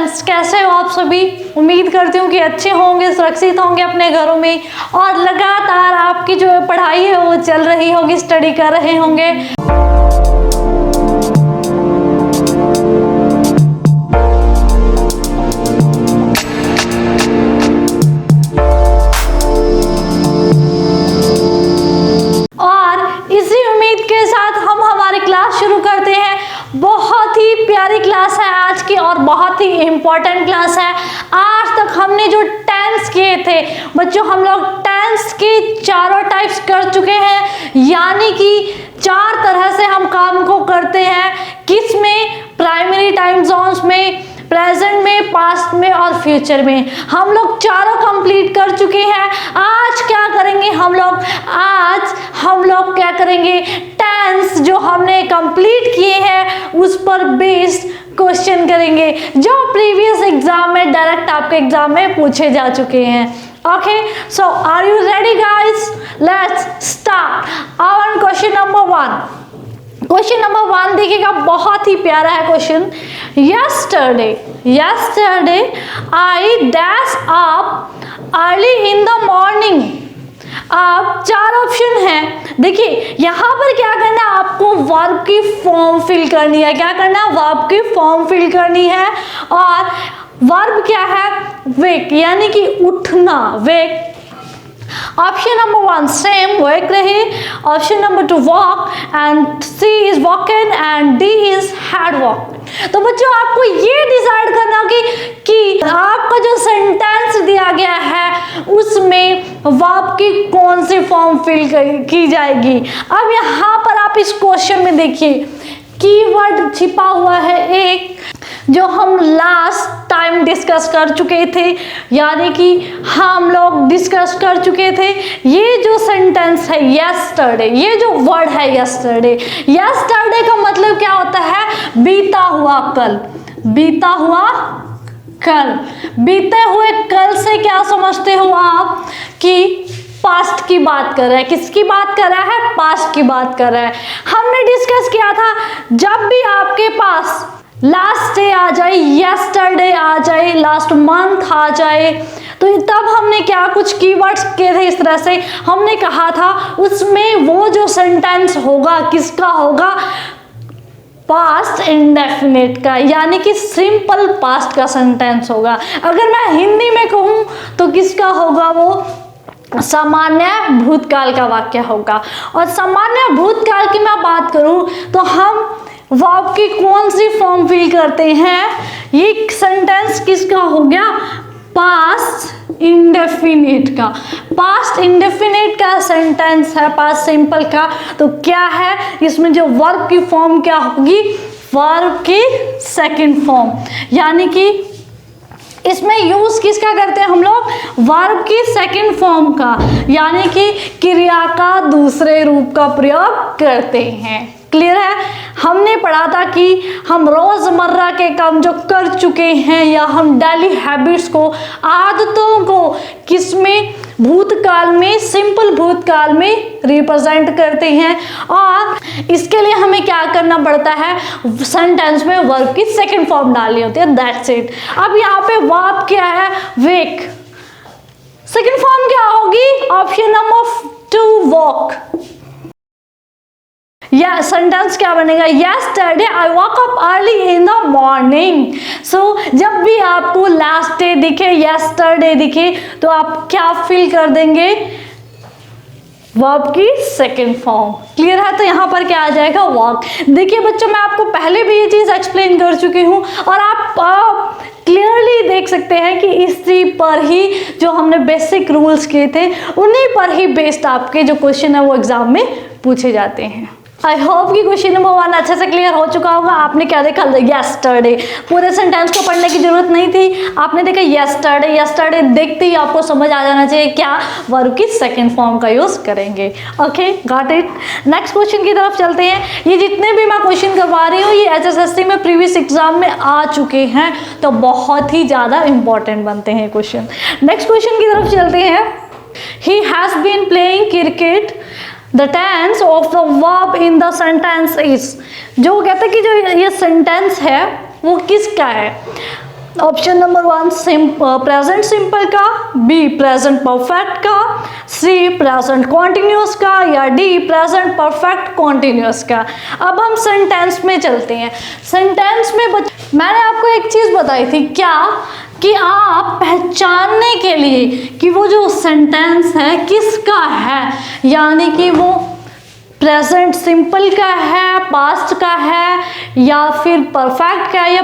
Students, कैसे हो आप सभी? उम्मीद करती हूँ कि अच्छे होंगे, सुरक्षित होंगे अपने घरों में और लगातार आपकी जो पढ़ाई है वो चल रही होगी, स्टडी कर रहे होंगे। और इसी उम्मीद के साथ हम हमारी क्लास शुरू करते हैं। बहुत ही प्यारी क्लास है आज की और बहुत ही इम्पोर्टेंट क्लास है। आज तक हमने जो टेंस किए थे बच्चों, हम लोग टेंस के चारों टाइप्स कर चुके हैं, यानी कि 4 तरह से हम काम को करते हैं। किस में? प्राइमरी टाइम जोन्स में, प्रेजेंट में, पास्ट में और फ्यूचर में। हम लोग चारों कंप्लीट कर चुके हैं। आज क्या करेंगे हम लोग? आज हम लोग क्या करेंगे? टेंस जो हमने कंप्लीट किए हैं उस पर बेस्ड क्वेश्चन करेंगे जो प्रीवियस एग्जाम में, डायरेक्ट आपके एग्जाम में पूछे जा चुके हैं। Okay, so are you ready guys? Let's start our question number 1। Question number 1 देखिएगा, बहुत ही प्यारा है question. yesterday I dash up early in the morning। अब 4 ऑप्शन हैं। देखिए यहाँ पर क्या करना है, आपको वर्ब की फॉर्म फिल करनी है। क्या करना है? वर्ब की फॉर्म फिल करनी है। और वर्ब क्या है? वेक, यानी कि उठना, wake. Option number 1 same, wake रहे। Option number 2 walk and C is walking and D is had walk. तो बच्चों आपको ये डिसाइड करना कि आपका जो सेंटेंस दिया गया है उसमें वर्ब की कौन सी फॉर्म फिल की जाएगी। अब यहाँ पर आप इस क्वेश्चन में देखिए कीवर्ड छिपा हुआ है एक, जो हम लास्ट टाइम डिस्कस कर चुके थे, यानी कि हम लोग डिस्कस कर चुके थे। ये जो सेंटेंस है यस्टरडे, ये जो वर्ड है यस्टरडे, यस्टरडे का मतलब क्या होता है? बीता हुआ कल, बीता हुआ कल। बीते हुए कल से क्या समझते हो आप? कि पास्ट की बात कर रहा है। किसकी बात कर रहा है? पास्ट की बात कर रहा है। हमने डिस्कस किया था जब भी आपके पास लास्ट डे आ जाए, यस्टरडे आ जाए, लास्ट मंथ आ जाए, तो तब हमने क्या कुछ कीवर्ड्स किए थे इस तरह से। हमने कहा था उसमें वो जो सेंटेंस होगा किसका होगा? पास्ट इंडेफिनिट का, यानी कि सिंपल पास्ट का सेंटेंस होगा। अगर मैं हिंदी में कहूँ तो किसका होगा? वो सामान्य भूतकाल का वाक्य होगा। और सामान्य भूतकाल की मैं बात करूं तो हम वर्ब की कौन सी फॉर्म फिल करते हैं? ये सेंटेंस किसका हो गया? पास्ट इंडेफिनिट का। पास्ट इंडेफिनिट का सेंटेंस है, पास्ट सिंपल का। तो क्या है इसमें जो वर्ब की फॉर्म क्या होगी? वर्ब की सेकंड फॉर्म, यानी कि इसमें यूज किसका करते हैं हम लोग? वर्ब की सेकंड फॉर्म का, यानी कि क्रिया का दूसरे रूप का प्रयोग करते हैं। क्लियर है? हमने पढ़ा था कि हम रोजमर्रा के काम जो कर चुके हैं या हम डेली हैबिट्स को, आदतों को किसमें? भूतकाल में, सिंपल भूतकाल में रिप्रेजेंट करते हैं। और इसके लिए हमें क्या करना पड़ता है? सेंटेंस में वर्ब की सेकंड फॉर्म डालनी होती है। That's it. अब यहाँ पे वर्ब क्या है? वेक। सेकंड फॉर्म क्या होगी? Option number 2 walk. या सेंटेंस क्या बनेगा? yesterday I woke up early in the morning। सो जब भी आपको लास्ट डे दिखे, yesterday दिखे, तो आप क्या फिल कर देंगे? वर्ब की सेकंड फॉर्म। क्लियर है? तो यहाँ पर क्या आ जाएगा? वॉक। देखिए बच्चों, मैं आपको पहले भी ये चीज एक्सप्लेन कर चुकी हूँ और आप क्लियरली देख सकते हैं कि इसी पर ही जो हमने बेसिक रूल्स किए थे उन्हीं पर ही बेस्ड आपके जो क्वेश्चन है वो एग्जाम में पूछे जाते हैं। आई होप कि क्वेश्चन नंबर 1 अच्छे से क्लियर हो चुका होगा। आपने क्या देखा? यस्टरडे। पूरे सेंटेंस को पढ़ने की जरूरत नहीं थी, आपने देखा यस्टरडे। यस्टरडे देखते ही आपको समझ आ जाना चाहिए क्या? वर्ब की सेकंड फॉर्म का यूज करेंगे। Okay, got it. Next question की तरफ चलते हैं। ये जितने भी मैं क्वेश्चन करवा रही हूँ ये HSSC में प्रीवियस एग्जाम में आ चुके हैं, तो बहुत ही ज्यादा इंपॉर्टेंट बनते हैं क्वेश्चन। नेक्स्ट क्वेश्चन की तरफ चलते हैं। He has been playing cricket, the tense of the verb in the sentence is। जो कहते हैं कि जो ये सेंटेंस है वो किसका है? ऑप्शन नंबर 1 प्रेजेंट सिंपल का, बी प्रेजेंट परफेक्ट का, सी प्रेजेंट कॉन्टिन्यूस का, या डी प्रेजेंट परफेक्ट कॉन्टिन्यूस का। अब हम सेंटेंस में चलते हैं। सेंटेंस में मैंने आपको एक चीज बताई थी क्या, कि आप पहचानने के लिए कि वो जो सेंटेंस है किसका है, यानी कि वो प्रेजेंट सिंपल का है, पास्ट का है, या फिर परफेक्ट का है, या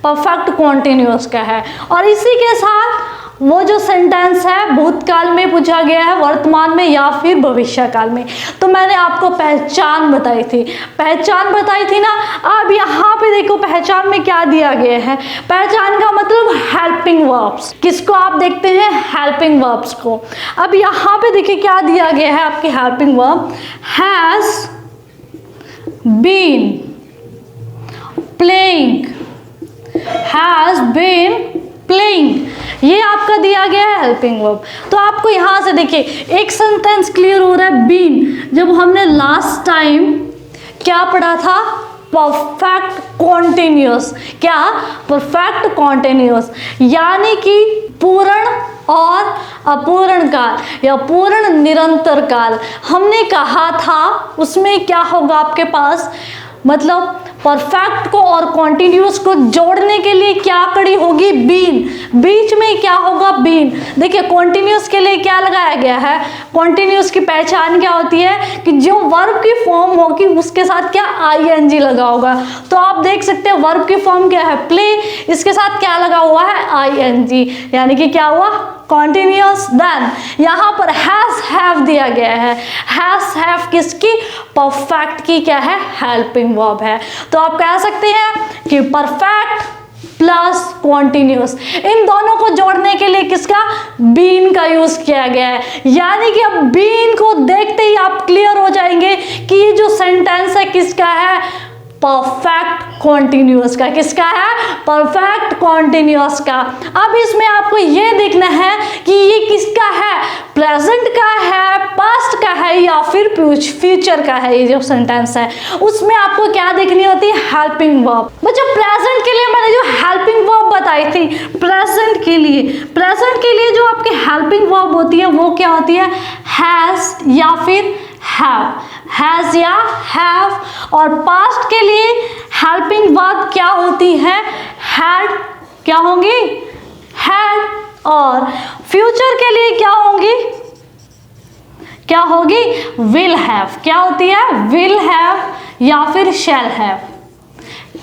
परफेक्ट कॉन्टिन्यूस का है। और इसी के साथ वो जो सेंटेंस है भूतकाल में पूछा गया है, वर्तमान में, या फिर भविष्यकाल में। तो मैंने आपको पहचान बताई थी, पहचान बताई थी ना। अब यहाँ पे देखो पहचान में क्या दिया गया है। पहचान का मतलब हेल्पिंग वर्ब्स। किसको आप देखते हैं? हेल्पिंग वर्ब्स को। अब यहाँ पे देखिए क्या दिया गया है आपके helping verb, has been playing, has been playing, ये आपका दिया गया है हेल्पिंग वर्ब। तो आपको यहां से देखिए एक सेंटेंस क्लियर हो रहा है। बीन, जब हमने लास्ट टाइम क्या पढ़ा था? Perfect continuous. क्या? परफेक्ट कॉन्टिन्यूस, यानी कि पूर्ण और अपूर्ण काल या पूर्ण निरंतर काल। हमने कहा था उसमें क्या होगा आपके पास, मतलब परफेक्ट को और कॉन्टिन्यूस को जोड़ने के लिए क्या कड़ी होगी? बीन। बीच में क्या होगा? बीन। देखिए कॉन्टिन्यूस के लिए क्या लगाया गया है? कॉन्टिन्यूस की पहचान क्या होती है कि जो वर्ब की फॉर्म होगी उसके साथ क्या? आईएनजी लगा होगा। तो आप देख सकते हैं वर्ब की फॉर्म क्या है? प्ले, इसके साथ क्या लगा हुआ है? आईएनजी, यानी कि क्या हुआ? कॉन्टिन्यूस। देन यहाँ पर हैज हैव दिया गया है। हैज हैव किसकी? परफेक्ट की क्या है? हेल्पिंग वर्ब है। तो आप कह सकते हैं कि परफेक्ट प्लस कॉन्टिन्यूस, इन दोनों को जोड़ने के लिए किसका? बीन का यूज किया गया है। यानी कि अब बीन को देखते ही आप क्लियर हो जाएंगे कि ये जो सेंटेंस है किसका है? परफेक्ट कॉन्टिन्यूस का। किसका है? परफेक्ट कॉन्टिन्यूस का। अब इसमें आपको ये देखना है कि ये किसका है? प्रेजेंट का है, पास्ट का है, या फिर फ्यूचर का है। ये जो सेंटेंस है उसमें आपको क्या देखनी होती है? Helping verb. बच्चों प्रेजेंट के लिए मैंने जो हेल्पिंग वर्ब बताई थी, प्रेजेंट के लिए जो आपकी हेल्पिंग वर्ब होती है वो क्या होती है? हैज या फिर हैव, हैज या हैव। और पास्ट के लिए हेल्पिंग वर्ब क्या होती है? हैड, क्या होंगी? हैड। और फ्यूचर के लिए क्या होंगी? क्या होगी? Will have. क्या होती है? विल हैव या फिर शैल हैव,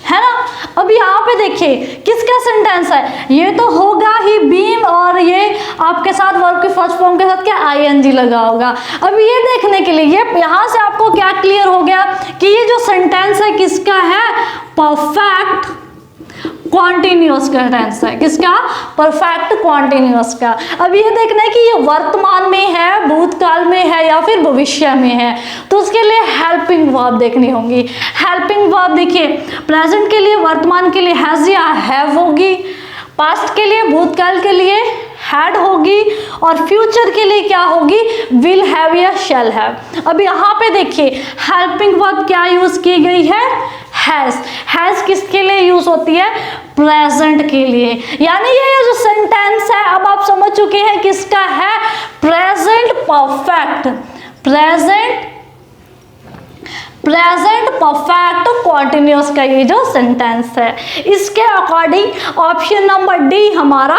है ना। अब यहाँ पे देखिए किसका सेंटेंस है? ये तो होगा ही बीन, और ये आपके साथ वर्ब की फर्स्ट फॉर्म के साथ क्या? आईएनजी लगा होगा। अब ये देखने के लिए ये यहाँ से आपको क्या क्लियर हो गया कि ये जो सेंटेंस है किसका है? परफेक्ट कॉन्टिन्यूस का टेंस है। किसका? परफेक्ट कॉन्टिन्यूस का। अब ये देखना है कि ये वर्तमान में है, भूतकाल में है, या फिर भविष्य में है। तो उसके लिए हेल्पिंग वर्ब देखनी होगी। हेल्पिंग वर्ब देखिए प्रेजेंट के लिए, वर्तमान के लिए हैज या हैव होगी, पास्ट के लिए, भूतकाल के लिए हैड होगी, और फ्यूचर के लिए क्या होगी? विल हैव या शैल हैव। अब यहाँ पे देखिए हेल्पिंग वर्ब क्या यूज की गई है? हैज। हैज किसके लिए यूज होती है? प्रेजेंट के लिए। यानी ये जो सेंटेंस है अब आप समझ चुके हैं किसका है? Present perfect, present perfect continuous का ये जो सेंटेंस है। इसके अकॉर्डिंग ऑप्शन नंबर डी हमारा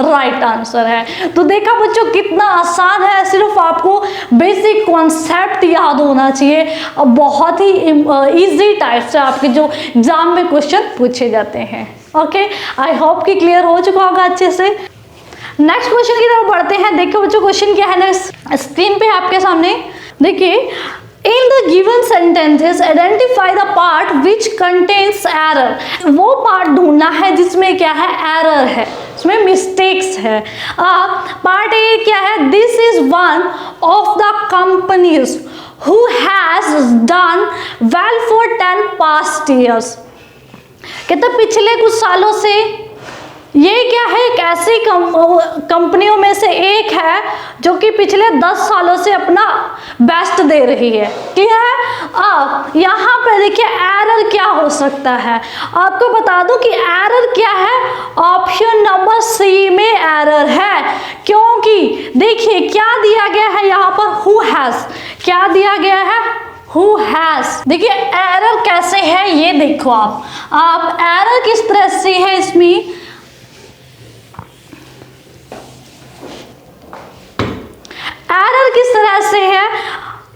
राइट आंसर है। तो देखा बच्चों कितना आसान है, सिर्फ आपको बेसिक कॉन्सेप्ट याद होना चाहिए। और बहुत ही इजी टाइप से आपके जो एग्जाम में क्वेश्चन पूछे जाते हैं। ओके, आई होप कि क्लियर हो चुका होगा अच्छे से। नेक्स्ट क्वेश्चन की तरफ बढ़ते हैं। देखिए बच्चों क्वेश्चन क्या है नेक्स्ट स्क्रीन पे आपके सामने। देखिए In the given sentences, identify the part which contains error। वो पार्ट ढूंढना है जिसमें क्या है? एरर है, इसमें मिस्टेक्स है। पार्ट ए क्या है? This is one of the companies who has done well for 10 past years। कहते पिछले कुछ सालों से ये क्या है, एक ऐसी कंपनियों में से एक है जो कि पिछले 10 सालों से अपना बेस्ट दे रही है। क्लियर है। अब यहाँ पे देखिए एरर क्या हो सकता है, आपको बता दूं कि एरर क्या है, ऑप्शन नंबर सी में एरर है। क्योंकि देखिए क्या दिया गया है यहाँ पर, हु हैज, क्या दिया गया है, हु हैज। देखिए एरर कैसे है ये देखो आप एरर किस तरह से है, इसमें एरर किस तरह से है,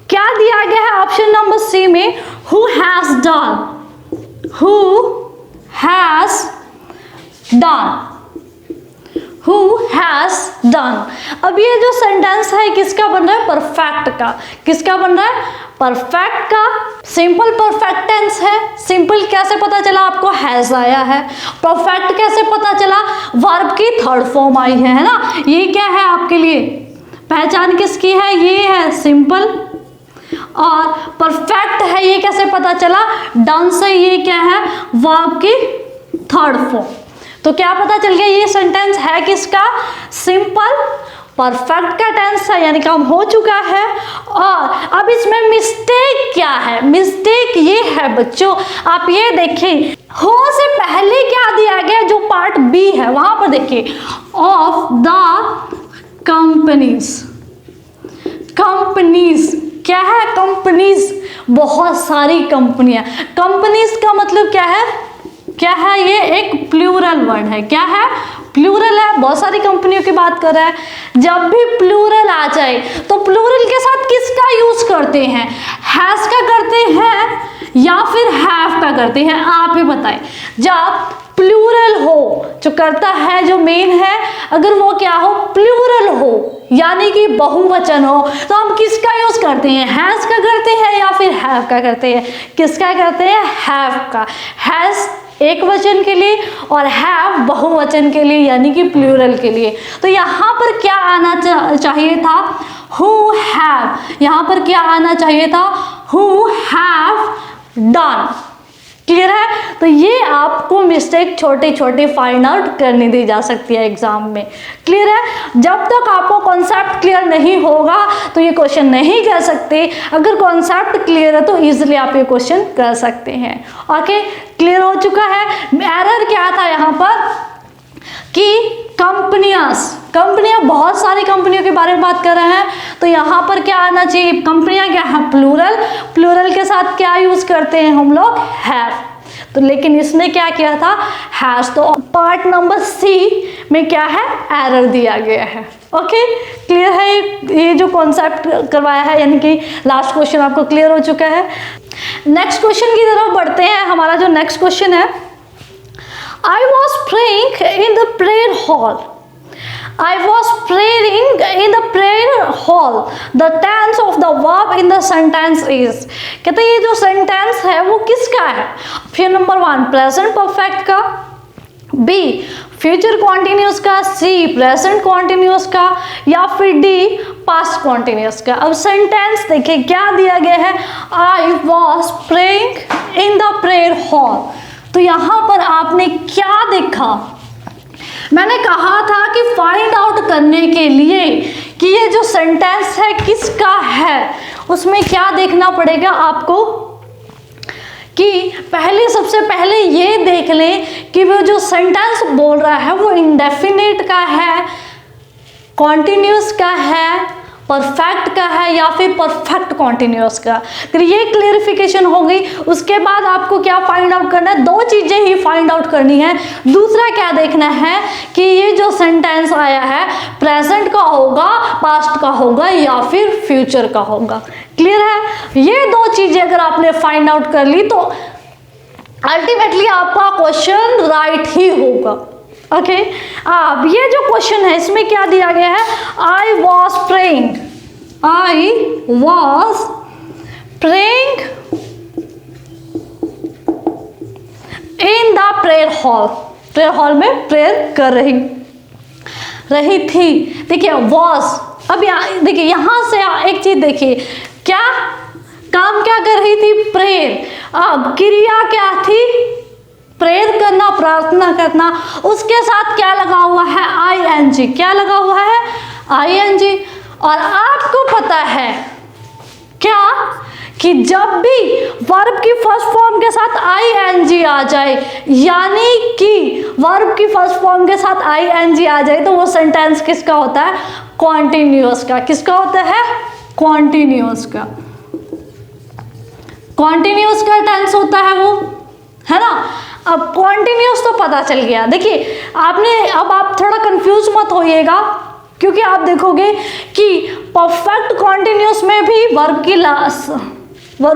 क्या दिया गया है ऑप्शन नंबर सी में, who has done, who has done, who has done. अब ये जो सेंटेंस है किसका बन रहा है, परफेक्ट का। किसका बन रहा है, परफेक्ट का। सिंपल परफेक्ट टेंस है। सिंपल कैसे पता चला आपको, हैज आया है। परफेक्ट कैसे पता चला, वर्ब की थर्ड फॉर्म आई है ना। ये क्या है आपके लिए, पहचान किसकी है, ये है सिंपल। और परफेक्ट है, ये कैसे पता चला, डन से, ये क्या है, वर्ब की थर्ड फॉर्म। तो क्या पता चल गया, ये सेंटेंस है किसका, सिंपल परफेक्ट का टेंस है, यानी काम हो चुका है। और अब इसमें मिस्टेक क्या है, मिस्टेक ये है बच्चों, आप ये देखिए हो से पहले क्या दिया गया, जो पार्ट बी है वहां पर देखिए, ऑफ द कंपनीज। कंपनीज क्या है, कंपनीज बहुत सारी कंपनियां। कंपनीज का मतलब क्या है, क्या है, ये एक प्लूरल वर्ड है। क्या है, प्लूरल है, बहुत सारी कंपनियों की बात कर रहा है। जब भी प्लूरल आ जाए तो प्लूरल के साथ किसका यूज करते हैं, हैज का करते हैं या फिर हैव का करते हैं, आप ही बताएं। जब प्लूरल हो, जो करता है जो मेन है, अगर वो क्या हो, प्लूरल हो यानी कि बहुवचन हो, तो हम किसका यूज करते हैं, हैज का करते हैं या फिर हैव का करते हैं। किसका करते हैं, हैव का। हैज एक वचन के लिए और हैव बहुवचन के लिए यानी कि प्लूरल के लिए। तो यहाँ पर क्या आना चाहिए था, हु हैव। यहाँ पर क्या आना चाहिए था, हु हैव डन। क्लियर है। तो ये आपको मिस्टेक छोटे छोटे फाइंड आउट करने दी जा सकती है एग्जाम में। क्लियर है। जब तक आपको कॉन्सेप्ट क्लियर नहीं होगा तो ये क्वेश्चन नहीं कर सकते, अगर कॉन्सेप्ट क्लियर है तो इजीली आप ये क्वेश्चन कर सकते हैं। ओके, क्लियर हो चुका है। एरर क्या था यहाँ पर कि कंपनियां बहुत सारी कंपनियों के बारे में बात कर रहे हैं, तो यहाँ पर क्या आना चाहिए, कंपनियां क्या है, प्लूरल। प्लूरल के साथ क्या यूज करते हैं हम लोग, हैव। तो लेकिन इसने क्या किया था, हैज। तो पार्ट नंबर सी में क्या है, एरर दिया गया है। ओके, क्लियर है। ये जो कॉन्सेप्ट करवाया है यानी कि लास्ट क्वेश्चन आपको क्लियर हो चुका है। नेक्स्ट क्वेश्चन की तरफ बढ़ते हैं। हमारा जो नेक्स्ट क्वेश्चन है, I was praying in the prayer hall. I was praying in the prayer hall. The tense of the verb in the sentence is. कहते हैं ये जो सेंटेंस है वो किसका है, ऑप्शन नंबर 1 प्रेजेंट परफेक्ट का, बी फ्यूचर कॉन्टिन्यूस का, सी प्रेजेंट कॉन्टिन्यूस का, या फिर डी पास्ट कॉन्टिन्यूस का। अब सेंटेंस देखिए क्या दिया गया है, I was praying in the prayer hall। तो यहाँ पर आपने क्या देखा, मैंने कहा था कि फाइंड आउट करने के लिए कि ये जो सेंटेंस है किसका है, उसमें क्या देखना पड़ेगा आपको कि पहले सबसे पहले ये देख लें कि वो जो सेंटेंस बोल रहा है वो इंडेफिनिट का है, कॉन्टिन्यूस का है, परफेक्ट का है या फिर परफेक्ट कॉन्टिन्यूस का। फिर ये क्लियरिफिकेशन हो गई। उसके बाद आपको क्या फाइंड आउट करना है, 2 चीजें ही फाइंड आउट करनी है। दूसरा क्या देखना है कि ये जो सेंटेंस आया है प्रेजेंट का होगा, पास्ट का होगा या फिर फ्यूचर का होगा। क्लियर है। ये 2 चीजें अगर आपने फाइंड आउट कर ली तो अल्टीमेटली आपका क्वेश्चन राइट ही होगा। ओके, अब ये जो क्वेश्चन है इसमें क्या दिया गया है, I was praying in the prayer hall. Prayer hall में प्रेयर कर रही थी। देखिए वॉज, अब देखिए यहां से एक चीज देखिए, क्या काम क्या कर रही थी, प्रेयर। अब क्रिया क्या थी, प्रेयर करना, प्रार्थना करना, उसके साथ क्या लगा हुआ है, आईएनजी। क्या लगा हुआ है, आईएनजी। और आपको पता है क्या कि जब भी वर्ब की फर्स्ट फॉर्म के साथ आईएनजी आ जाए, यानी कि वर्ब की फर्स्ट फॉर्म के साथ आईएनजी आ जाए, तो वो सेंटेंस किसका होता है, कॉन्टिन्यूअस का। किसका होता है, कॉन्टिन्यूअस का। कॉन्टिन्यूअस का टेंस होता है वो, है ना। अब कॉन्टिन्यूअस तो पता चल गया। देखिए आपने, अब आप थोड़ा कंफ्यूज मत होइएगा, क्योंकि आप देखोगे कि परफेक्ट कॉन्टिन्यूअस में भी वर्ब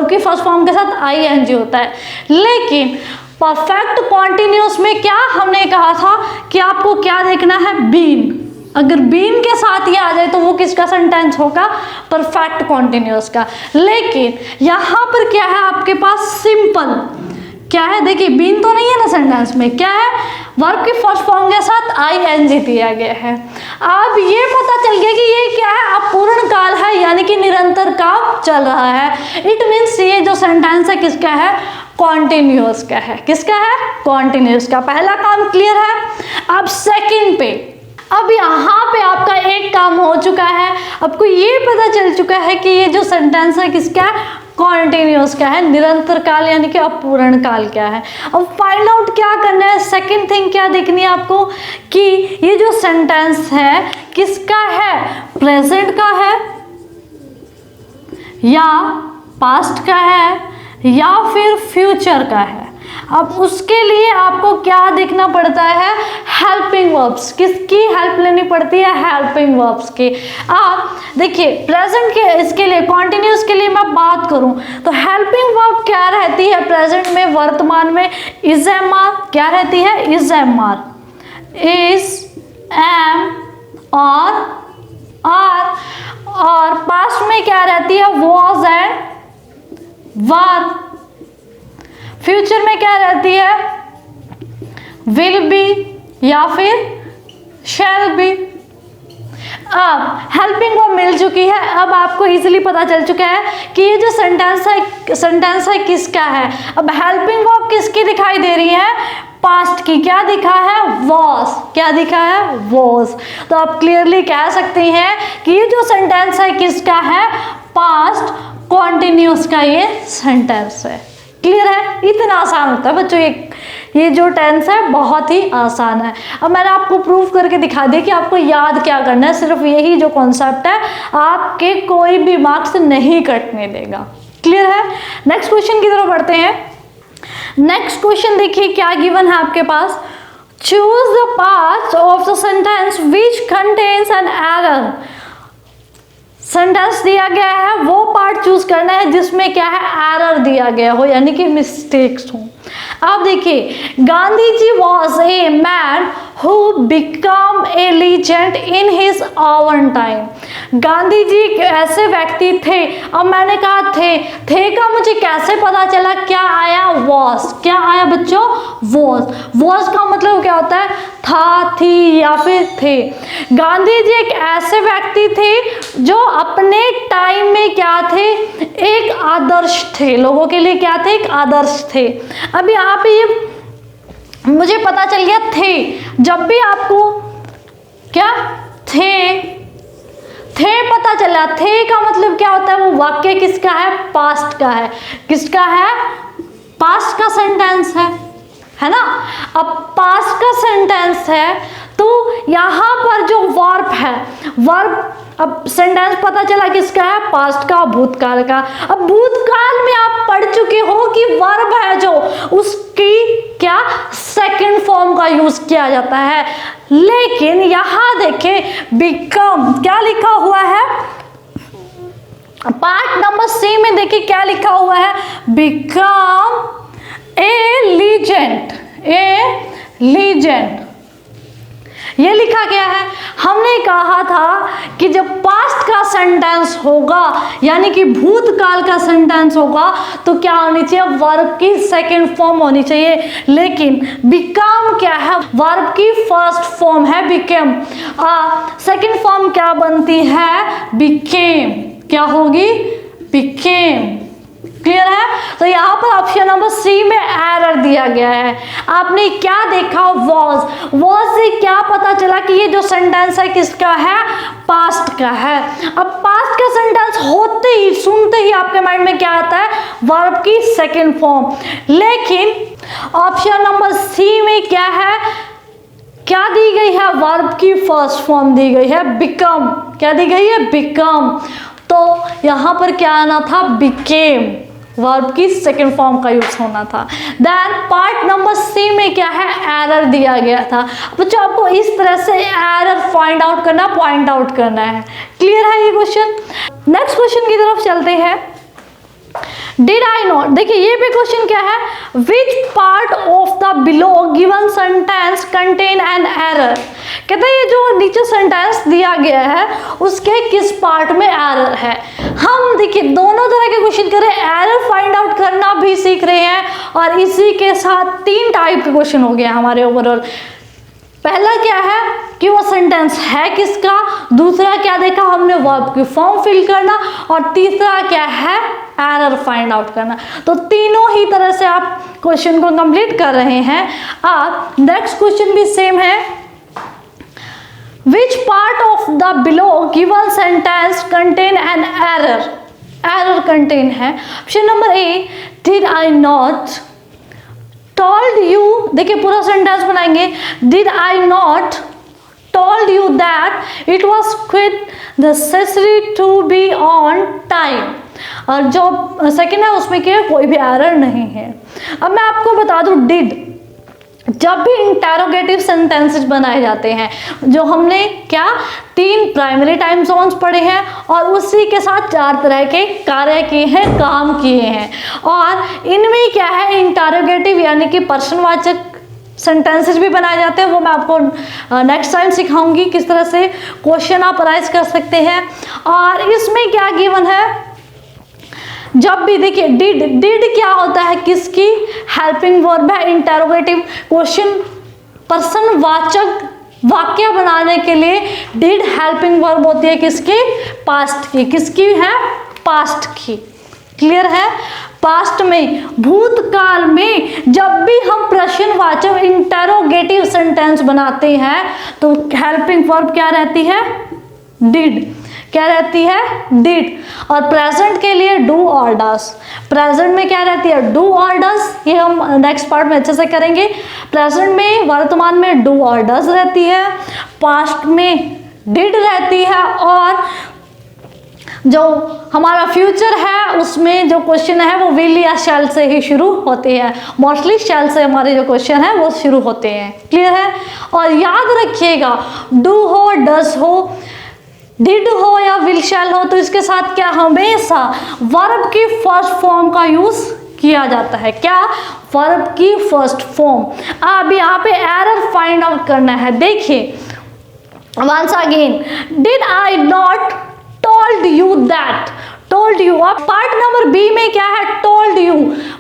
की फर्स्ट फॉर्म के साथ आईएनजी होता है, लेकिन परफेक्ट कॉन्टिन्यूअस में क्या हमने कहा था कि आपको क्या देखना है, बीन। अगर बीन के साथ ही आ जाए तो वो किसका सेंटेंस होगा, परफेक्ट कॉन्टिन्यूअस का। लेकिन यहां पर क्या है आपके पास, सिंपल। क्या है, देखिए बीन तो नहीं है ना सेंटेंस में, क्या है, वर्ब की फर्स्ट फॉर्म के साथ आईएनजी दिया गया है। अब ये पता चल गया कि ये क्या है, अपूर्ण काल है, यानी कि निरंतर काम चल रहा है। इट मीन्स ये जो सेंटेंस है किसका है, कॉन्टिन्यूअस का है। किसका है, कॉन्टिन्यूअस का। पहला काम क्लियर है। अब सेकंड पे, अब यहाँ पे आपका एक काम हो चुका है, आपको ये पता चल चुका है कि ये जो सेंटेंस है किसका है, कॉन्टिन्यूअस का है। निरंतर काल यानी कि अपूर्ण काल क्या है। अब फाइंड आउट क्या करना है, सेकंड थिंग क्या देखनी है आपको कि ये जो सेंटेंस है किसका है, प्रेजेंट का है या पास्ट का है या फिर फ्यूचर का है। अब उसके लिए आपको क्या देखना पड़ता है, हेल्पिंग वर्ब्स। किसकी हेल्प लेनी पड़ती है, हेल्पिंग वर्ब्स की। आप देखिए प्रेजेंट के, इसके लिए कॉन्टिन्यूअस के लिए मैं बात करूं तो हेल्पिंग वर्ब क्या रहती है प्रेजेंट में, वर्तमान में, इज एम आर। क्या रहती है, is am are, is am और पास्ट में क्या रहती है, वॉज एंड वर। फ्यूचर में क्या रहती है, विल बी या फिर शैल बी। अब हेल्पिंग वर्ब मिल चुकी है। अब आपको इजीली पता चल चुका है कि ये जो सेंटेंस है किसका है। अब हेल्पिंग वर्ब किसकी दिखाई दे रही है, पास्ट की। क्या दिखा है, वॉज। क्या दिखा है, वॉज। तो आप क्लियरली कह सकते हैं कि ये जो सेंटेंस है किसका है, पास्ट कॉन्टिन्यूअस का ये सेंटेंस है। क्लियर है, इतना आसान होता है बच्चों। ये जो टेंस है बहुत ही आसान है। अब मैंने आपको प्रूव करके दिखा दिया कि आपको याद क्या करना है। सिर्फ यही जो कॉन्सेप्ट है आपके कोई भी मार्क्स नहीं कटने देगा। क्लियर है। नेक्स्ट क्वेश्चन की तरफ बढ़ते हैं। नेक्स्ट क्वेश्चन देखिए क्या गिवन है आपके पास, choose the part of the sentence which contains an error. Sentence दिया गया है, वो पार्ट चूज करना है जिसमें क्या है, एरर दिया गया हो, यानी कि मिस्टेक्स हो। अब देखिए, Gandhi ji was a man who become a legend in his hour time. Gandhi ji ऐसे व्यक्ति थे। अब मैंने कहा थे का मुझे कैसे पता चला, क्या आया, वॉज। क्या आया बच्चों, वॉज। वॉज का मतलब क्या होता है, था, थी या फिर थे। गांधी जी एक ऐसे व्यक्ति थे जो अपने टाइम में क्या थे, एक आदर्श थे। लोगों के लिए क्या थे, एक आदर्श थे। अब यहाँ पे ये मुझे पता चल गया थे। जब भी आपको क्या थे पता चला, थे का मतलब क्या होता है, वो वाक्य किसका है, पास्ट का है। किसका है, पास्ट का सेंटेंस है ना। अब पास्ट का सेंटेंस है तो यहाँ पर जो वर्ब है, वर्ब, अब सेंटेंस पता चला किसका है, पास्ट का, भूतकाल का। अब भूतकाल में आप पढ़ चुके हो कि वर्ब है जो, उसकी क्या सेकंड फॉर्म का यूज किया जाता है। लेकिन यहां देखें बिकम क्या लिखा हुआ है, पार्ट नंबर सी में देखिए क्या लिखा हुआ है, बिकम ए लीजेंड। ये लिखा गया है। हमने कहा था कि जब पास्ट का सेंटेंस होगा यानी कि भूतकाल का सेंटेंस होगा तो क्या होनी चाहिए, वर्ब की सेकंड फॉर्म होनी चाहिए। लेकिन बिकम क्या है, वर्ब की फर्स्ट फॉर्म है बिकेम। सेकंड फॉर्म क्या बनती है, बिकेम। क्या होगी, बिकेम। क्लियर है? तो यहाँ पर ऑप्शन नंबर सी में एरर दिया गया है। आपने क्या देखा? वॉज से क्या पता चला कि ये जो सेंटेंस है किसका है? पास्ट का है। अब पास्ट का सेंटेंस होते ही, सुनते ही आपके माइंड में क्या आता है? वर्ब की सेकंड फॉर्म। लेकिन ऑप्शन नंबर सी में क्या है? क्या दी गई है? वर्ब की फर्स्ट फॉर्म दी गई है, बिकम। क्या दी गई है? बिकम। तो यहां पर क्या आना था? बिकेम। वर्ब की सेकंड फॉर्म का यूज होना था। देन पार्ट नंबर सी में क्या है? एरर दिया गया था। बच्चों आपको इस तरह से एरर फाइंड आउट करना, पॉइंट आउट करना है। क्लियर है ये क्वेश्चन? नेक्स्ट क्वेश्चन की तरफ चलते हैं। डिड आई नॉट, देखिए ये भी क्वेश्चन क्या है? Which part of the below given sentence contain an error. कहते हैं ये जो नीचे सेंटेंस दिया गया है उसके किस पार्ट में एरर है। हम देखिए दोनों तरह के क्वेश्चन कर रहे हैं, एरर फाइंड आउट करना भी सीख रहे हैं और इसी के साथ 3 टाइप के क्वेश्चन हो गया हमारे ओवरऑल। पहला क्या है कि वो सेंटेंस है किसका, दूसरा क्या देखा हमने? वर्ब की फॉर्म फिल करना, और तीसरा क्या है? एरर फाइंड आउट करना। तो तीनों ही तरह से आप क्वेश्चन को कंप्लीट कर रहे हैं। अब नेक्स्ट क्वेश्चन भी सेम है। Which part of the below given sentence contain an error. Error contain है option number A, did I not told you. देखिए पूरा सेंटेंस बनाएंगे। Did I not told you that it was quite necessary to be on time. और जो second है उसमें क्या कोई भी एरर नहीं है। अब मैं आपको बता दूं, डिड जब भी इंटेरोगेटिव सेंटेंसेस बनाए जाते हैं, जो हमने क्या 3 प्राइमरी टाइम जोन्स पढ़े हैं और उसी के साथ 4 तरह के कार्य किए हैं, काम किए हैं। और इनमें क्या है? इंटेरोगेटिव यानी कि प्रश्नवाचक सेंटेंसेस भी बनाए जाते हैं। वो मैं आपको नेक्स्ट टाइम सिखाऊंगी किस तरह से क्वेश्चन आप राइज कर सकते हैं। और इसमें क्या गिवन है? जब भी देखिए डिड क्या होता है? किसकी हेल्पिंग वर्ब है। इंटेरोगेटिव क्वेश्चन प्रश्नवाचक वाक्य बनाने के लिए डिड हेल्पिंग वर्ब होती है किसकी? पास्ट की। किसकी है? पास्ट की। क्लियर है? पास्ट में, भूतकाल में जब भी हम प्रश्नवाचक इंटेरोगेटिव सेंटेंस बनाते हैं तो हेल्पिंग वर्ब क्या रहती है? डिड। क्या रहती है? डिड। और प्रेजेंट के लिए डू और डस। प्रेजेंट में क्या रहती है? डू और डस। ये हम नेक्स्ट पार्ट में अच्छे से करेंगे। प्रेजेंट में, वर्तमान में डू और डस रहती है, पास्ट में डिड रहती है, और जो हमारा फ्यूचर है उसमें जो क्वेश्चन है वो विल या शैल से ही शुरू होते हैं। मोस्टली शैल से हमारे जो क्वेश्चन है वो शुरू होते हैं। क्लियर है? और याद रखिएगा, डू हो, डस हो, डिड हो या विल शैल हो, तो इसके साथ क्या हमेशा वर्ब की फर्स्ट फॉर्म का यूज किया जाता है। क्या? वर्ब की फर्स्ट फॉर्म। अब यहाँ पे एरर फाइंड आउट करना है। देखिए once again, did I not told you that. Told you. अब पार्ट नंबर बी में क्या है? टोल्ड यू,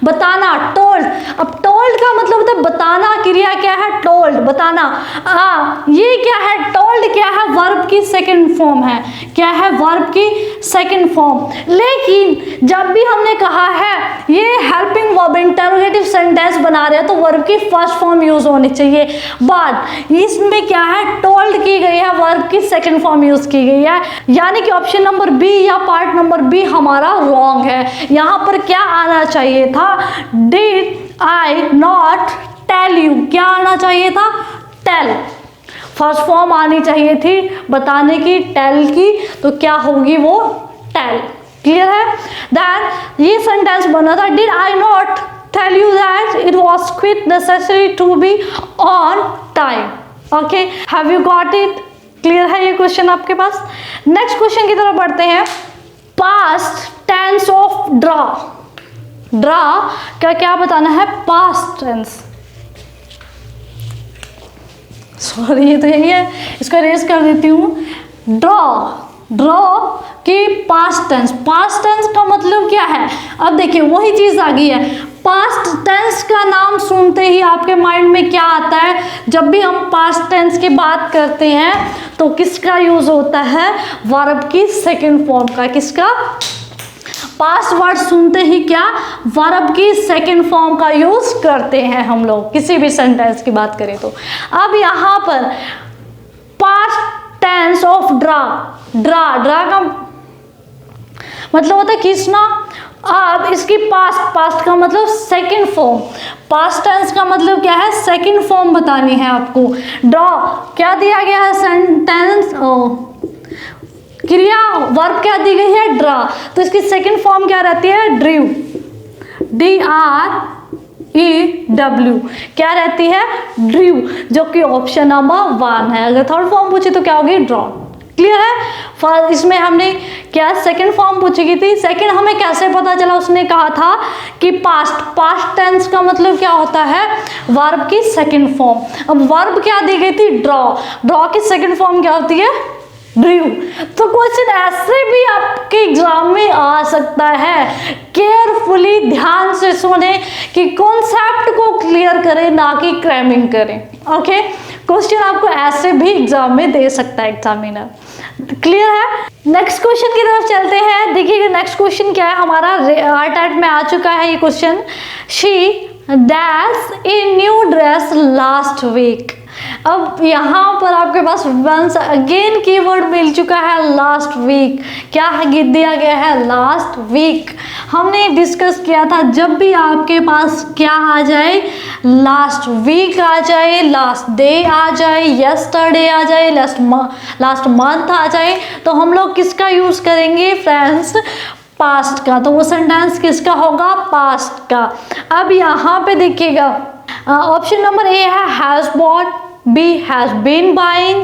बताना, टोल्ड। अब टोल्ड का मतलब होता है बताना, क्रिया क्या है? टोल्ड, बताना। ये क्या है? टोल्ड क्या है? वर्ब की सेकंड फॉर्म है। क्या है? वर्ब की सेकंड फॉर्म। लेकिन जब भी हमने कहा है ये हेल्पिंग वर्ब इंटरोगेटिव सेंटेंस बना रहे हैं तो वर्ब की फर्स्ट फॉर्म यूज होनी चाहिए। बट इसमें क्या है? टोल्ड की गई है, वर्ब की सेकंड फॉर्म यूज की गई है। यानी कि ऑप्शन नंबर बी या पार्ट नंबर बी हमारा रॉन्ग है। यहां पर क्या आना चाहिए था? Did I not tell you. क्या आना चाहिए था? टेल। फर्स्ट फॉर्म आनी चाहिए थी बताने की, टेल की, तो क्या होगी वो? टेल। क्लियर है? देन ये सेंटेंस बना था, did I not tell you that it was quit necessary to be on time. Okay, have you got it? Clear है ये क्वेश्चन आपके पास? नेक्स्ट क्वेश्चन की तरफ बढ़ते हैं। Past tense of draw. Draw का क्या बताना है? Past tense. सॉरी ये तो यही है, इसको रेज कर देती हूँ। ड्रॉ। ड्रॉ की पास्ट टेंस। पास्ट टेंस का मतलब क्या है? अब देखिए वही चीज आ गई है। पास्ट टेंस का नाम सुनते ही आपके माइंड में क्या आता है? जब भी हम पास्ट टेंस की बात करते हैं तो किसका यूज होता है? वर्ब की सेकंड फॉर्म का। किसका? पास्ट वर्ड सुनते ही क्या वर्ब की सेकंड फॉर्म का यूज करते हैं हम लोग किसी भी सेंटेंस की बात करें तो। अब यहाँ पर past tense of draw, draw का मतलब होता है खींचना। अब इसकी पास्ट का मतलब सेकंड फॉर्म, पास्ट टेंस का मतलब क्या है सेकंड फॉर्म बतानी है आपको। ड्रॉ क्या दिया गया है सेंटेंस क्रिया वर्ब क्या दी गई है ड्रा, तो इसकी सेकंड फॉर्म क्या रहती है ड्रीव, DREW क्या रहती है ड्रीव, जो कि ऑप्शन नंबर 1 है। अगर थर्ड फॉर्म पूछे तो क्या होगी ड्रॉ। क्लियर है। फर्स्ट इसमें हमने क्या सेकंड फॉर्म पूछी गई थी। सेकंड हमें कैसे पता चला, उसने कहा था कि पास्ट टेंस का मतलब क्या होता है वर्ब की सेकंड फॉर्म। अब वर्ब क्या दी गई थी ड्रॉ की सेकंड फॉर्म क्या होती है ड्रीव। तो क्वेश्चन ऐसे भी आपके एग्जाम में आ सकता है, केयरफुली ध्यान से सुने कि कॉन्सेप्ट को क्लियर करें ना कि क्रैमिंग करें। ओके, क्वेश्चन आपको ऐसे भी एग्जाम में दे सकता है एग्जामिनर। क्लियर है। नेक्स्ट क्वेश्चन की तरफ चलते हैं। देखिए नेक्स्ट क्वेश्चन क्या है हमारा, आर्ट में आ चुका है ये question. She dash a new dress last week. अब यहाँ पर आपके पास वंस अगेन कीवर्ड मिल चुका है लास्ट वीक। क्या दिया गया है लास्ट वीक। हमने डिस्कस किया था जब भी आपके पास क्या आ जाए लास्ट वीक आ जाए, लास्ट डे आ जाए, यस्टरडे आ जाए, लास्ट मंथ आ जाए, तो हम लोग किसका यूज करेंगे फ्रेंड्स पास्ट का। तो वो सेंटेंस किसका होगा पास्ट का। अब यहाँ पे देखिएगा ऑप्शन नंबर ए है has bot, B has been buying,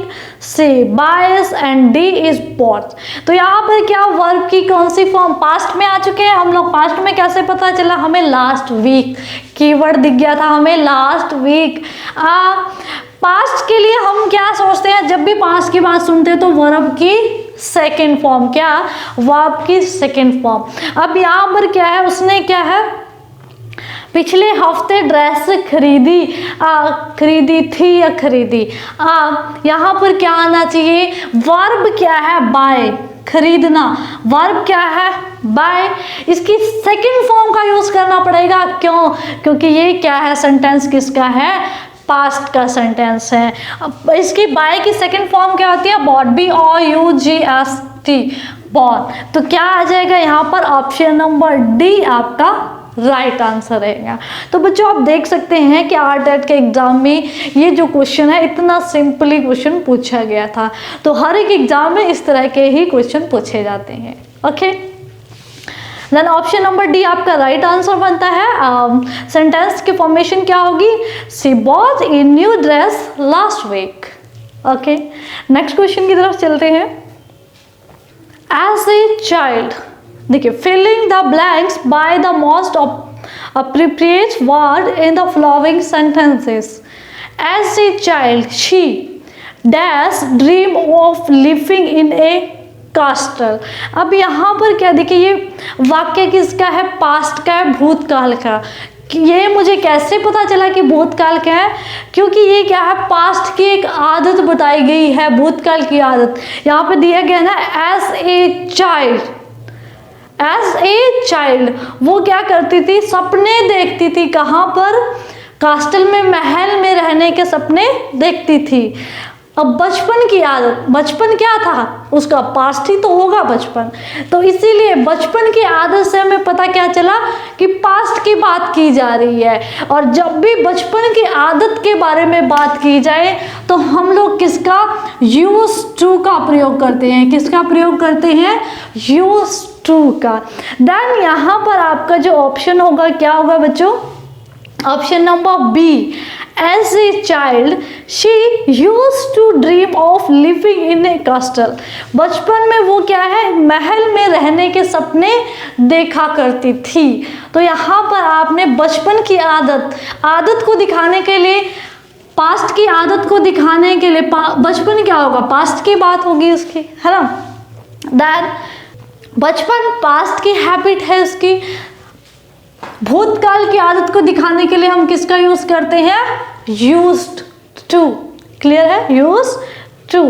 C buys and D is bought। तो यहाँ पर क्या वर्ब की कौन सी फॉर्म पास्ट में आ चुके हैं हम लोग। पास्ट में कैसे पता चला हमें लास्ट वीक कीवर्ड दिख गया था हमें लास्ट वीक। पास्ट के लिए हम क्या सोचते हैं जब भी पास्ट की बात सुनते हैं तो वर्ब की सेकेंड फॉर्म, क्या वर्ब की सेकेंड फॉर्म। अब यहाँ पर क्या है उसने क्या है पिछले हफ्ते ड्रेस खरीदी थी या खरीदी। यहाँ पर क्या आना चाहिए वर्ब क्या है बाय, खरीदना वर्ब क्या है बाय। इसकी सेकंड फॉर्म का यूज करना पड़ेगा। क्यों? क्योंकि ये क्या है सेंटेंस किसका है पास्ट का सेंटेंस है। इसकी बाय की सेकंड फॉर्म क्या होती है बॉट, BOUGST बॉट। तो क्या आ जाएगा यहाँ पर ऑप्शन नंबर डी आपका राइट आंसर रहेगा। तो बच्चों आप देख सकते हैं कि आर्ट के एग्जाम में ये जो क्वेश्चन है इतना सिंपली क्वेश्चन पूछा गया था। तो हर एक एग्जाम में इस तरह के ही क्वेश्चन पूछे जाते हैं। Okay, then option number D आपका राइट आंसर बनता है। सेंटेंस की फॉर्मेशन क्या होगी she bought a new dress last week. Okay, next question की तरफ चलते हैं। एज ए चाइल्ड, देखिए filling the blanks by the most appropriate word in the following sentences. As a child, she dash dream of living in a castle। अब यहाँ पर क्या देखिए ये वाक्य किसका है पास्ट का है भूतकाल का। ये मुझे कैसे पता चला कि भूतकाल का है क्योंकि ये क्या है पास्ट की एक आदत बताई गई है भूतकाल की आदत। यहाँ पे दिया गया ना as a child, as a child वो क्या करती थी सपने देखती थी। कहाँ पर कास्टल में महल में रहने के सपने देखती थी। अब बचपन की आदत, बचपन क्या था उसका पास्ट ही तो होगा बचपन, तो इसीलिए बचपन की आदत से हमें पता क्या चला कि पास्ट की बात की जा रही है। और जब भी बचपन की आदत के बारे में बात की जाए तो हम लोग किसका यूज टू का प्रयोग करते हैं, किसका प्रयोग करते हैं यूज टू का। देन यहाँ पर आपका जो ऑप्शन होगा क्या होगा बच्चों option number B. As a child, she used to dream of living in a castle। बचपन में वो क्या है महल में रहने के सपने देखा करती थी। तो यहाँ पर आपने बचपन की आदत को दिखाने के लिए पास्ट की आदत को दिखाने के लिए बचपन क्या होगा पास्ट की बात होगी उसकी, है ना। दैट बचपन पास्ट की हैबिट है उसकी। भूतकाल की आदत को दिखाने के लिए हम किसका यूज करते हैं used to। क्लियर है used to।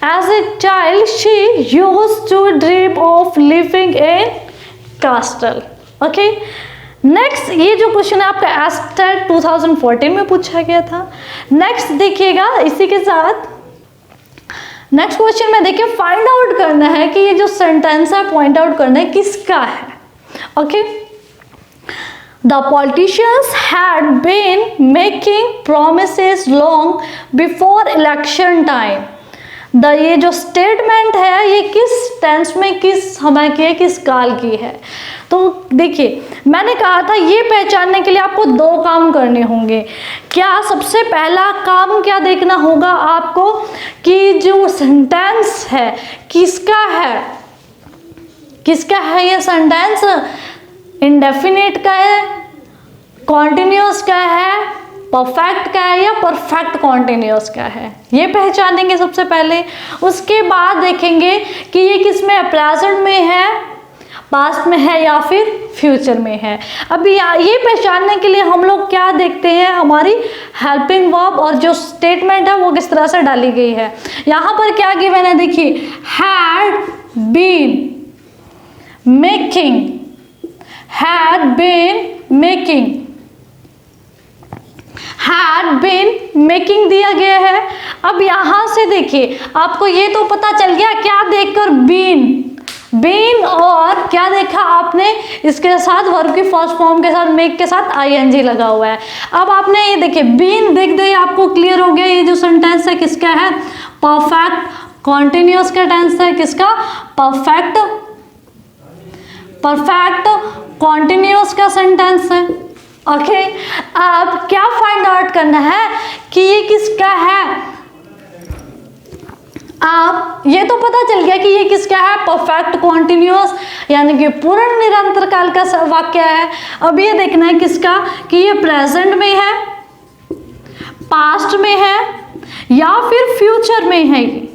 As a child she used to dream of living in कास्टल। Okay, next ये जो क्वेश्चन है आपका एस्टेट 2014 में पूछा गया था। नेक्स्ट देखिएगा, इसी के साथ नेक्स्ट क्वेश्चन में देखिए फाइंड आउट करना है कि ये जो सेंटेंस है पॉइंट आउट करना है किसका है। Okay, the politicians had been making promises long before election time. ये जो स्टेटमेंट है ये किस टेंस में, किस समय की है, किस काल की है। तो देखिए मैंने कहा था ये पहचानने के लिए आपको दो काम करने होंगे। क्या सबसे पहला काम क्या देखना होगा आपको कि जो सेंटेंस है किसका है, किसका है ये सेंटेंस, इंडेफिनिट का है, कॉन्टिन्यूअस का है, परफेक्ट का है या परफेक्ट कॉन्टिन्यूअस का है, ये पहचानेंगे सबसे पहले। उसके बाद देखेंगे कि ये किस में है, प्रेजेंट में है, पास्ट में है या फिर फ्यूचर में है। अभी ये पहचानने के लिए हम लोग क्या देखते हैं, हमारी हेल्पिंग वर्ब और जो स्टेटमेंट है वो किस तरह से डाली गई है। यहाँ पर क्या गिवन है देखिए, had been making, had been making, had been making दिया गया है। अब यहां से देखिए आपको ये तो पता चल गया क्या देखकर, बीन, बीन और क्या देखा आपने, इसके साथ वर्ब की फर्स्ट फॉर्म के साथ मेक के साथ आईएनजी लगा हुआ है। अब आपने ये देखिए बीन देख दे, आपको क्लियर हो गया ये जो सेंटेंस है किसका है, परफेक्ट कॉन्टिन्यूअस का टेंस है, किसका, परफेक्ट, परफेक्ट कॉन्टिन्यूअस का सेंटेंस है। ओके, अब क्या फाइंड आउट करना है कि ये किसका है। आप ये तो पता चल गया कि ये किसका है, परफेक्ट कॉन्टिन्यूअस यानी कि पूर्ण निरंतर काल का वाक्य है। अब ये देखना है किसका, कि ये प्रेजेंट में है, पास्ट में है या फिर फ्यूचर में है ये।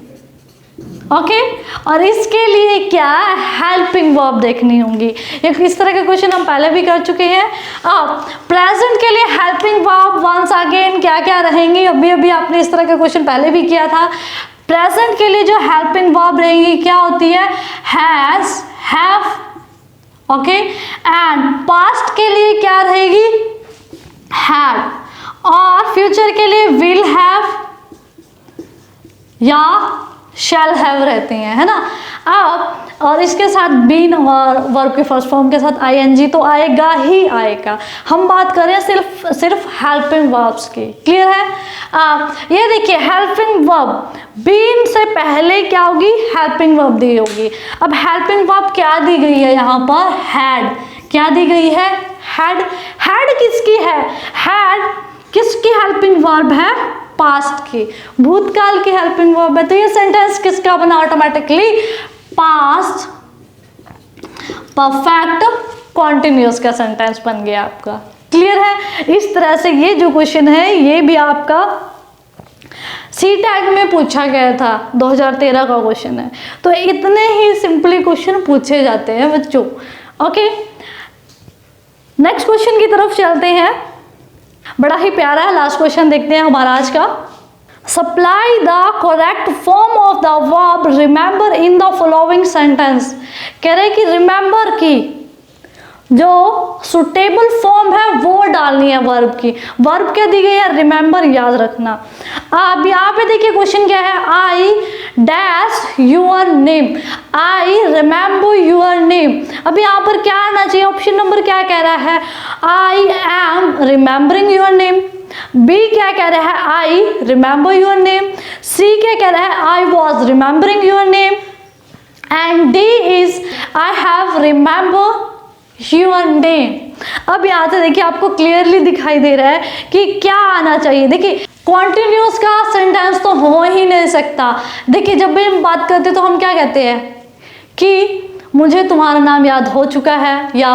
ओके, और इसके लिए क्या हेल्पिंग वर्ब देखनी होंगी। इस तरह के क्वेश्चन हम पहले भी कर चुके हैं। अब प्रेजेंट के लिए हेल्पिंग वर्ब वंस अगेन क्या क्या रहेंगी, अभी आपने इस तरह के क्वेश्चन पहले भी किया था। प्रेजेंट के लिए जो हेल्पिंग वर्ब रहेंगी क्या होती है, has, have, okay, and past के लिए क्या रहेगी, हैड, और फ्यूचर के लिए विल हैव या शैल हैव रहते हैं, है ना। अब और इसके साथ बीन और वर्ब के फर्स्ट फॉर्म के साथ आईएनजी तो आएगा ही आएगा। हम बात करें सिर्फ हेल्पिंग वर्ब्स की, क्लियर है। ये देखिए हेल्पिंग वर्ब बीन से पहले क्या होगी, हेल्पिंग वर्ब दी होगी। अब हेल्पिंग वर्ब क्या दी गई है यहाँ पर, हैड, क्या दी गई है, हैड। हैड किसकी है, हैड किसकी हेल्पिंग वर्ब है, पास्ट की, भूतकाल की हेल्पिंग वर्ब है। तो ये सेंटेंस किसका बना ऑटोमेटिकली, पास्ट परफेक्ट कॉन्टिन्यूअस का सेंटेंस बन गया आपका, क्लियर है। इस तरह से ये जो क्वेश्चन है ये भी आपका सीटेट में पूछा गया था, 2013 का क्वेश्चन है। तो इतने ही सिंपली क्वेश्चन पूछे जाते हैं बच्चों। ओके, नेक्स्ट क्वेश्चन की तरफ चलते हैं, बड़ा ही प्यारा है, लास्ट क्वेश्चन देखते हैं हमारा आज का। Supply the correct form of the verb remember in the following sentence. कह रहे कि रिमेंबर की जो सुटेबल फॉर्म है वो डालनी है वर्ब की। वर्ब क्या दी गई है, रिमेंबर, याद रखना। अब यहाँ पे देखिए क्वेश्चन क्या है, I dash your name, I remember your name. अब यहाँ पर क्या आना चाहिए, ऑप्शन नंबर क्या कह रहा है, I am remembering your name. B क्या कह रहा है, I remember your name. C क्या कह रहा है, I was remembering your name. And D is I have remember your name. अब यहाँ से देखिए आपको क्लियरली दिखाई दे रहा है कि क्या आना चाहिए। देखिए कॉन्टिन्यूअस का सेंटेंस तो हो ही नहीं सकता। देखिए जब भी हम बात करते हैं तो हम क्या कहते हैं कि मुझे तुम्हारा नाम याद हो चुका है, या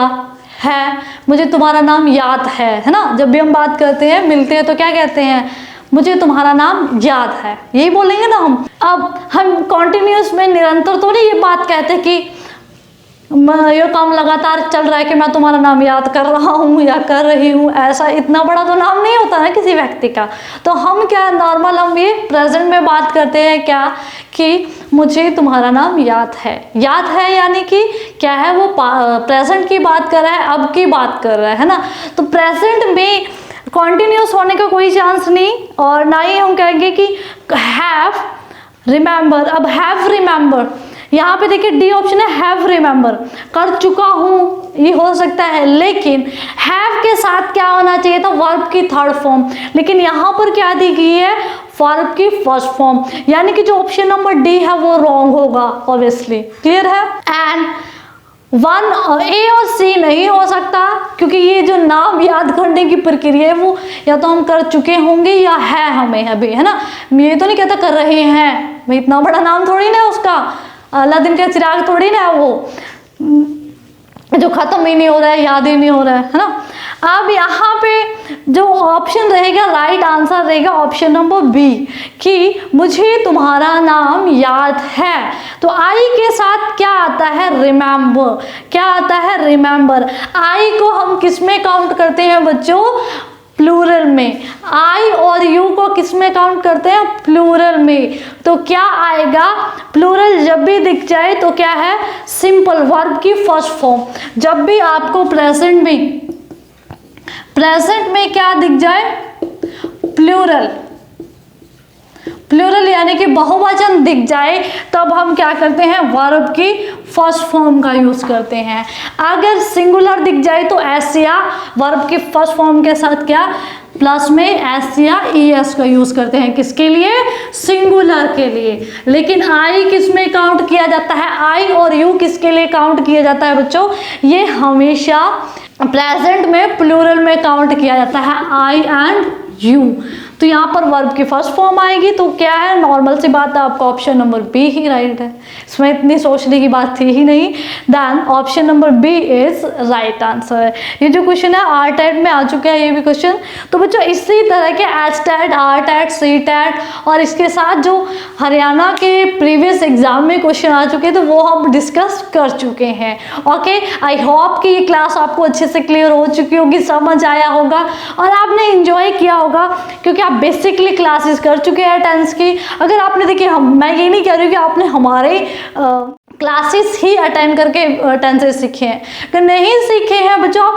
है मुझे तुम्हारा नाम याद है ना। जब भी हम बात करते हैं, मिलते हैं तो क्या कहते हैं, मुझे तुम्हारा नाम याद है, यही बोलेंगे ना हम। अब हम कॉन्टिन्यूअस में निरंतर तो नहीं ये बात कहते कि ये काम लगातार चल रहा है कि मैं तुम्हारा नाम याद कर रहा हूँ या कर रही हूँ, ऐसा इतना बड़ा तो नाम नहीं होता ना किसी व्यक्ति का। तो हम क्या नॉर्मल हम ये प्रेजेंट में बात करते हैं क्या कि मुझे तुम्हारा नाम याद है। याद है यानी कि क्या है, वो प्रेजेंट की बात कर रहा है, अब की बात कर रहा है ना। तो प्रेजेंट में कॉन्टिन्यूस होने का कोई चांस नहीं, और ना ही हम कहेंगे कि हैव रिमेंबर। अब हैव रिमेंबर यहाँ पे देखिए डी ऑप्शन है, हैव रिमेंबर, कर चुका हूँ, ये हो सकता है, लेकिन हैव के साथ क्या होना चाहिए था, वर्ब की थर्ड फॉर्म, लेकिन यहाँ पर क्या दी गई है, वर्ब की फर्स्ट फॉर्म, यानी कि जो ऑप्शन नंबर डी है वो रॉन्ग होगा ऑब्वियसली। क्लियर है। एंड वन ए और सी नहीं हो सकता, क्योंकि ये जो नाम याद करने की प्रक्रिया है वो या तो हम कर चुके होंगे या है हमें अभी, है ना। ये तो नहीं कहता कर रहे हैं, भाई इतना बड़ा नाम थोड़ी ना उसका, अलादीन का चिराग थोड़ी ना है वो, जो खत्म ही नहीं हो रहा है, याद ही नहीं हो रहा है ना। अब यहाँ पे जो ऑप्शन रहेगा, राइट आंसर रहेगा ऑप्शन नंबर बी, कि मुझे तुम्हारा नाम याद है। तो आई के साथ क्या आता है, रिमेंबर। क्या आता है, रिमेंबर। आई को हम किस में काउंट करते हैं बच्चों, प्लूरल में। आई और यू को किस में काउंट करते हैं, प्लूरल में। तो क्या आएगा, प्लूरल जब भी दिख जाए तो क्या है, सिंपल वर्ब की फर्स्ट फॉर्म। जब भी आपको प्रेजेंट में क्या दिख जाए, प्लूरल, प्लूरल यानी कि बहुवचन दिख जाए, तब हम क्या करते हैं, वर्ब की फर्स्ट फॉर्म का यूज करते हैं। अगर सिंगुलर दिख जाए तो एस या वर्ब की फर्स्ट फॉर्म के साथ क्या, प्लस में एस या ईएस का यूज करते हैं, किसके लिए, सिंगुलर के लिए। लेकिन आई किस में काउंट किया जाता है, आई और यू किसके लिए काउंट किया जाता है बच्चों, ये हमेशा प्रेजेंट में प्लूरल में काउंट किया जाता है, आई एंड यू। तो यहाँ पर वर्ब की फर्स्ट फॉर्म आएगी, तो क्या है, नॉर्मल सी बात है, आपका ऑप्शन नंबर बी ही राइट है, इसमें इतनी सोचने की बात थी ही नहीं। Then option number B is right answer. ये जो क्वेश्चन है आर टैट में आ चुका है ये भी क्वेश्चन। तो बच्चों इसी तरह के H TET, R TET, C TET और इसके साथ जो हरियाणा के प्रीवियस एग्जाम में क्वेश्चन आ चुके हैं तो वो हम डिस्कस कर चुके हैं। ओके, आई होप कि ये क्लास आपको अच्छे से क्लियर हो चुकी होगी, समझ आया होगा और आपने इंजॉय किया होगा, क्योंकि आप बेसिकली क्लासेस कर चुके हैं टेंस की। अगर आपने देखिए, मैं ये नहीं कह रही हूँ कि आपने हमारे क्लासेस ही अटेंड करके टेंसेस सीखे हैं, अगर नहीं सीखे हैं बच्चों,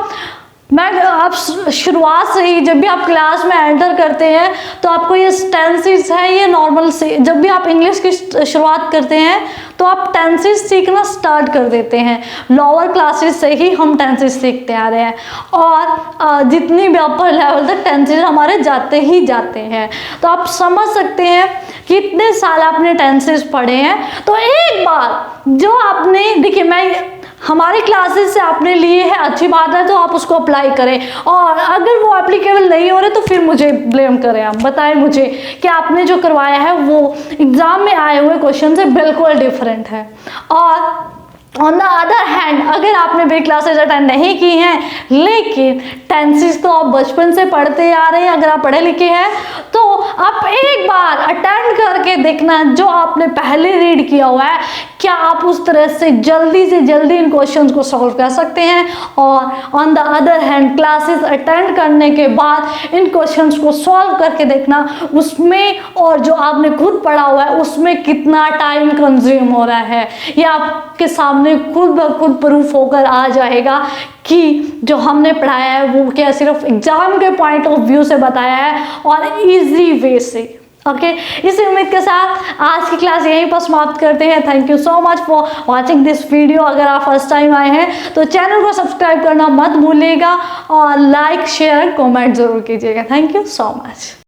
मैं आप शुरुआत से ही जब भी आप क्लास में एंटर करते हैं तो आपको ये टेंसेस है, ये नॉर्मल से जब भी आप इंग्लिश की शुरुआत करते हैं तो आप टेंसेस सीखना स्टार्ट कर देते हैं। लोअर क्लासेस से ही हम टेंसेस सीखते आ रहे हैं और जितनी भी अपर लेवल तक टेंसेस हमारे जाते ही जाते हैं। तो आप समझ सकते हैं कि इतने साल आपने टेंसेस पढ़े हैं। तो एक बार जो आपने देखिए, मैं हमारे क्लासेस से आपने लिए है, अच्छी बात है, तो आप उसको अप्लाई करें और अगर वो एप्लीकेबल नहीं हो रहे तो फिर मुझे ब्लेम करें, आप बताएं मुझे कि आपने जो करवाया है वो एग्जाम में आए हुए क्वेश्चन से बिल्कुल डिफरेंट है। और ऑन द अदर हैंड, अगर आपने मेरी क्लासेज अटेंड नहीं की हैं लेकिन टेंसेस तो आप बचपन से पढ़ते आ रहे हैं, अगर आप पढ़े लिखे हैं तो आप एक बार अटेंड करके देखना जो आपने पहले रीड किया हुआ है, क्या आप उस तरह से जल्दी इन क्वेश्चंस को सॉल्व कर सकते हैं। और on the other hand classes attend करने के बाद इन क्वेश्चंस को सॉल्व करके देखना, उसमें और जो आपने खुद पढ़ा हुआ है उसमें कितना टाइम कंज्यूम हो रहा है, ये आपके सामने खुद ब खुद प्रूफ होकर आ जाएगा कि जो हमने पढ़ाया है वो क्या सिर्फ एग्जाम के पॉइंट ऑफ व्यू से बताया है और इजी वे से। ओके, इसी उम्मीद के साथ आज की क्लास यहीं पर समाप्त करते हैं। Thank you so much for watching this video. अगर आप फर्स्ट टाइम आए हैं तो चैनल को सब्सक्राइब करना मत भूलिएगा और लाइक शेयर कमेंट जरूर कीजिएगा। Thank you so much.